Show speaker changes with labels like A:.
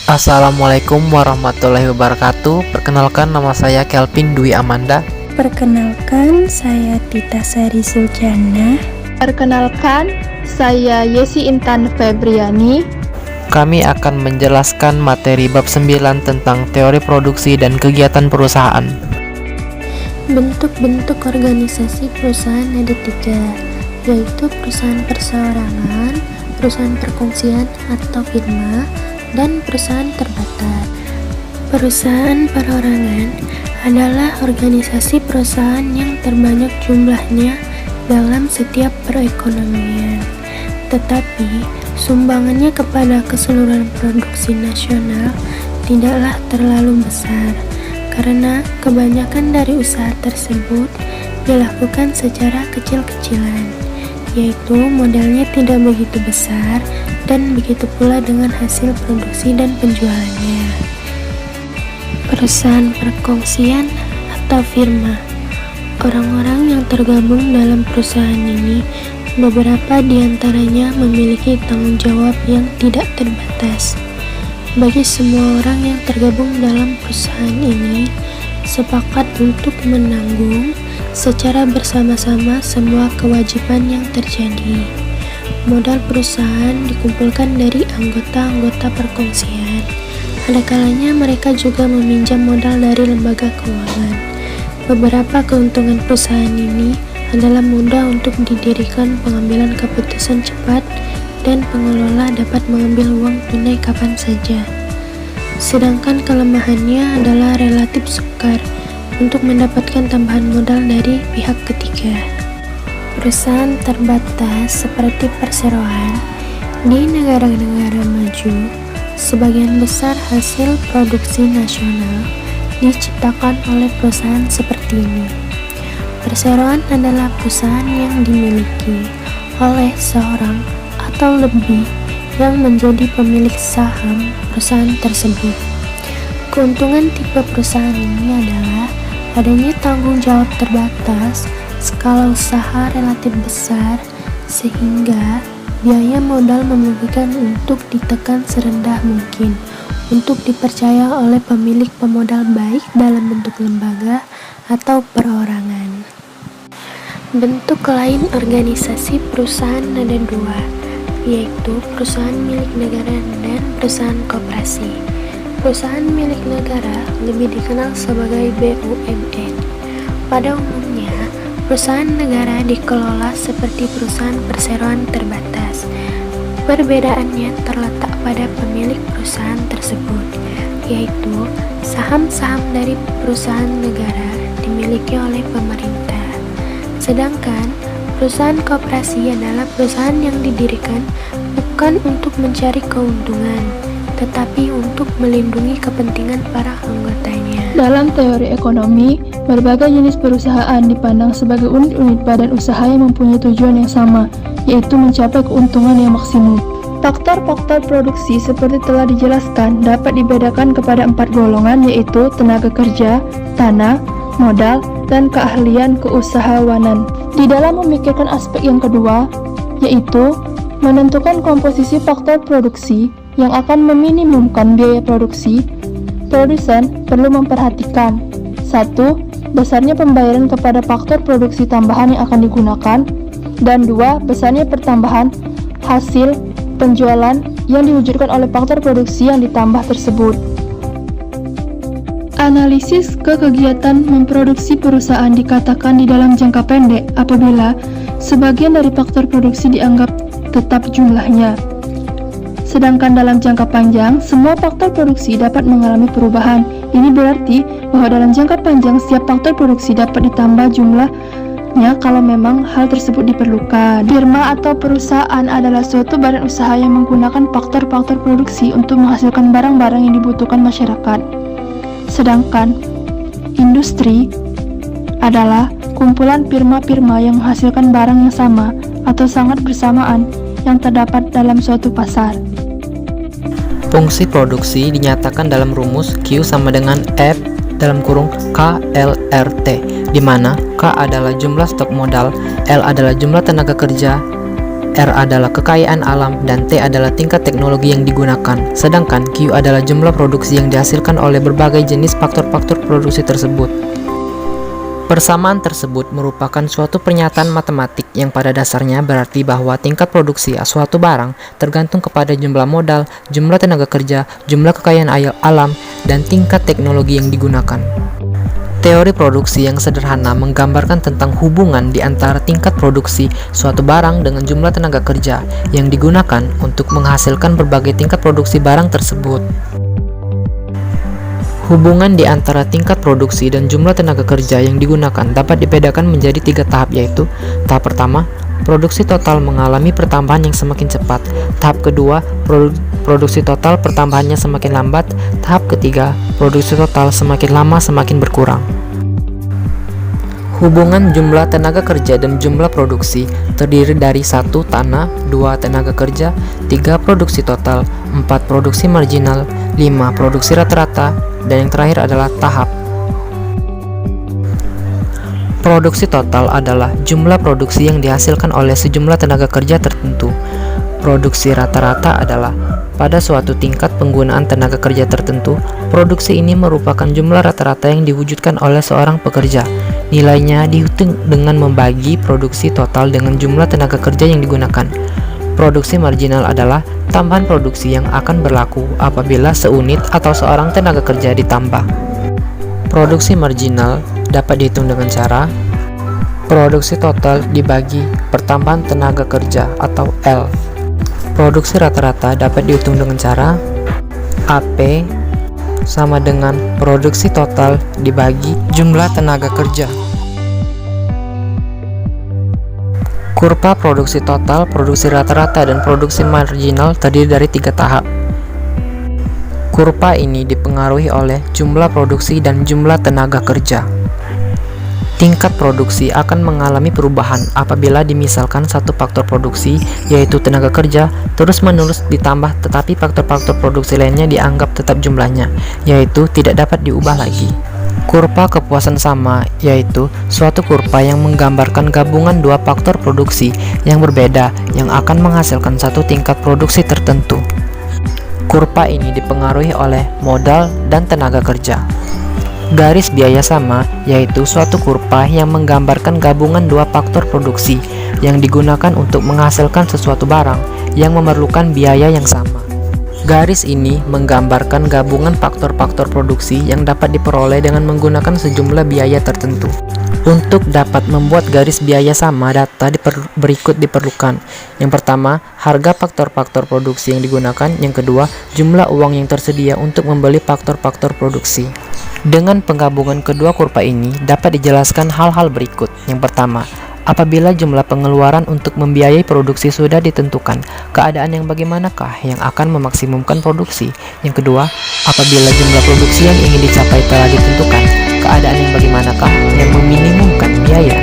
A: Assalamualaikum warahmatullahi wabarakatuh. Perkenalkan, nama saya Kelvin Dwi Amanda.
B: Perkenalkan, saya Tita Sari Suljana.
C: Perkenalkan, saya Yesi Intan Febriani.
A: Kami akan menjelaskan materi bab 9 tentang teori produksi dan kegiatan perusahaan.
B: Bentuk-bentuk organisasi perusahaan ada 3, yaitu perusahaan perseorangan, perusahaan perkongsian atau firma, dan perusahaan terbatas. Perusahaan perorangan adalah organisasi perusahaan yang terbanyak jumlahnya dalam setiap perekonomian, tetapi sumbangannya kepada keseluruhan produksi nasional tidaklah terlalu besar, karena kebanyakan dari usaha tersebut dilakukan secara kecil-kecilan, yaitu modalnya tidak begitu besar dan begitu pula dengan hasil produksi dan penjualannya. Perusahaan perkongsian atau firma. Orang-orang yang tergabung dalam perusahaan ini, beberapa di antaranya memiliki tanggung jawab yang tidak terbatas. Bagi semua orang yang tergabung dalam perusahaan ini, sepakat untuk menanggung secara bersama-sama semua kewajiban yang terjadi. Modal perusahaan dikumpulkan dari anggota-anggota perkongsian. Ada kalanya mereka juga meminjam modal dari lembaga keuangan. Beberapa keuntungan perusahaan ini adalah mudah untuk didirikan, pengambilan keputusan cepat, dan pengelola dapat mengambil uang tunai kapan saja. Sedangkan kelemahannya adalah relatif sukar untuk mendapatkan tambahan modal dari pihak ketiga. Perusahaan terbatas seperti perseroan di negara-negara maju, sebagian besar hasil produksi nasional diciptakan oleh perusahaan seperti ini. Perseroan adalah perusahaan yang dimiliki oleh seorang atau lebih yang menjadi pemilik saham perusahaan tersebut. Keuntungan tipe perusahaan ini adalah adanya tanggung jawab terbatas, skala usaha relatif besar, sehingga biaya modal memungkinkan untuk ditekan serendah mungkin untuk dipercaya oleh pemilik pemodal, baik dalam bentuk lembaga atau perorangan. Bentuk lain organisasi perusahaan ada 2, yaitu perusahaan milik negara dan perusahaan koperasi. Perusahaan milik negara lebih dikenal sebagai BUMN. Pada umumnya, perusahaan negara dikelola seperti perusahaan perseroan terbatas. Perbedaannya terletak pada pemilik perusahaan tersebut, yaitu saham-saham dari perusahaan negara dimiliki oleh pemerintah. Sedangkan perusahaan koperasi adalah perusahaan yang didirikan bukan untuk mencari keuntungan, tetapi untuk melindungi kepentingan para anggotanya.
C: Dalam teori ekonomi, berbagai jenis perusahaan dipandang sebagai unit-unit badan usaha yang mempunyai tujuan yang sama, yaitu mencapai keuntungan yang maksimum. Faktor-faktor produksi seperti telah dijelaskan dapat dibedakan kepada 4 golongan, yaitu tenaga kerja, tanah, modal, dan keahlian keusahawanan. Di dalam memikirkan aspek yang kedua, yaitu menentukan komposisi faktor produksi yang akan meminimumkan biaya produksi, produsen perlu memperhatikan 1. Besarnya pembayaran kepada faktor produksi tambahan yang akan digunakan, dan 2. Besarnya pertambahan hasil penjualan yang diwujudkan oleh faktor produksi yang ditambah tersebut. Analisis kegiatan memproduksi perusahaan dikatakan di dalam jangka pendek apabila sebagian dari faktor produksi dianggap tetap jumlahnya. Sedangkan dalam jangka panjang, semua faktor produksi dapat mengalami perubahan. Ini berarti bahwa dalam jangka panjang, setiap faktor produksi dapat ditambah jumlahnya kalau memang hal tersebut diperlukan. Firma atau perusahaan adalah suatu badan usaha yang menggunakan faktor-faktor produksi untuk menghasilkan barang-barang yang dibutuhkan masyarakat. Sedangkan industri adalah kumpulan firma-firma yang menghasilkan barang yang sama atau sangat bersamaan yang terdapat dalam suatu pasar.
A: Fungsi produksi dinyatakan dalam rumus Q sama dengan F dalam kurung KLRT, di mana K adalah jumlah stok modal, L adalah jumlah tenaga kerja, R adalah kekayaan alam, dan T adalah tingkat teknologi yang digunakan. Sedangkan Q adalah jumlah produksi yang dihasilkan oleh berbagai jenis faktor-faktor produksi tersebut. Persamaan tersebut merupakan suatu pernyataan matematik yang pada dasarnya berarti bahwa tingkat produksi suatu barang tergantung kepada jumlah modal, jumlah tenaga kerja, jumlah kekayaan alam, dan tingkat teknologi yang digunakan. Teori produksi yang sederhana menggambarkan tentang hubungan di antara tingkat produksi suatu barang dengan jumlah tenaga kerja yang digunakan untuk menghasilkan berbagai tingkat produksi barang tersebut. Hubungan di antara tingkat produksi dan jumlah tenaga kerja yang digunakan dapat dibedakan menjadi 3 tahap, yaitu tahap pertama, produksi total mengalami pertambahan yang semakin cepat. Tahap kedua, produksi total pertambahannya semakin lambat. Tahap ketiga, produksi total semakin lama semakin berkurang. Hubungan jumlah tenaga kerja dan jumlah produksi terdiri dari 1. Tanah, 2. Tenaga kerja, 3. Produksi total, 4. Produksi marginal, 5. Produksi rata-rata, dan yang terakhir adalah tahap. Produksi total adalah jumlah produksi yang dihasilkan oleh sejumlah tenaga kerja tertentu. Produksi rata-rata adalah pada suatu tingkat penggunaan tenaga kerja tertentu. Produksi ini merupakan jumlah rata-rata yang diwujudkan oleh seorang pekerja. Nilainya dihitung dengan membagi produksi total dengan jumlah tenaga kerja yang digunakan. Produksi marginal adalah tambahan produksi yang akan berlaku apabila seunit atau seorang tenaga kerja ditambah. Produksi marginal dapat dihitung dengan cara produksi total dibagi pertambahan tenaga kerja atau L. Produksi rata-rata dapat dihitung dengan cara AP sama dengan produksi total dibagi jumlah tenaga kerja. Kurva produksi total, produksi rata-rata, dan produksi marginal terdiri dari 3 tahap. Kurva ini dipengaruhi oleh jumlah produksi dan jumlah tenaga kerja. Tingkat produksi akan mengalami perubahan apabila dimisalkan satu faktor produksi, yaitu tenaga kerja, terus-menerus ditambah tetapi faktor-faktor produksi lainnya dianggap tetap jumlahnya, yaitu tidak dapat diubah lagi. Kurva kepuasan sama, yaitu suatu kurva yang menggambarkan gabungan dua faktor produksi yang berbeda yang akan menghasilkan satu tingkat produksi tertentu. Kurva ini dipengaruhi oleh modal dan tenaga kerja. Garis biaya sama, yaitu suatu kurva yang menggambarkan gabungan dua faktor produksi yang digunakan untuk menghasilkan sesuatu barang yang memerlukan biaya yang sama. Garis ini menggambarkan gabungan faktor-faktor produksi yang dapat diperoleh dengan menggunakan sejumlah biaya tertentu. Untuk dapat membuat garis biaya sama, data berikut diperlukan. Yang pertama, harga faktor-faktor produksi yang digunakan. Yang kedua, jumlah uang yang tersedia untuk membeli faktor-faktor produksi. Dengan penggabungan kedua kurva ini, dapat dijelaskan hal-hal berikut. Yang pertama, apabila jumlah pengeluaran untuk membiayai produksi sudah ditentukan, keadaan yang bagaimanakah yang akan memaksimumkan produksi? Yang kedua, apabila jumlah produksi yang ingin dicapai telah ditentukan, keadaan yang bagaimanakah yang meminimumkan biaya?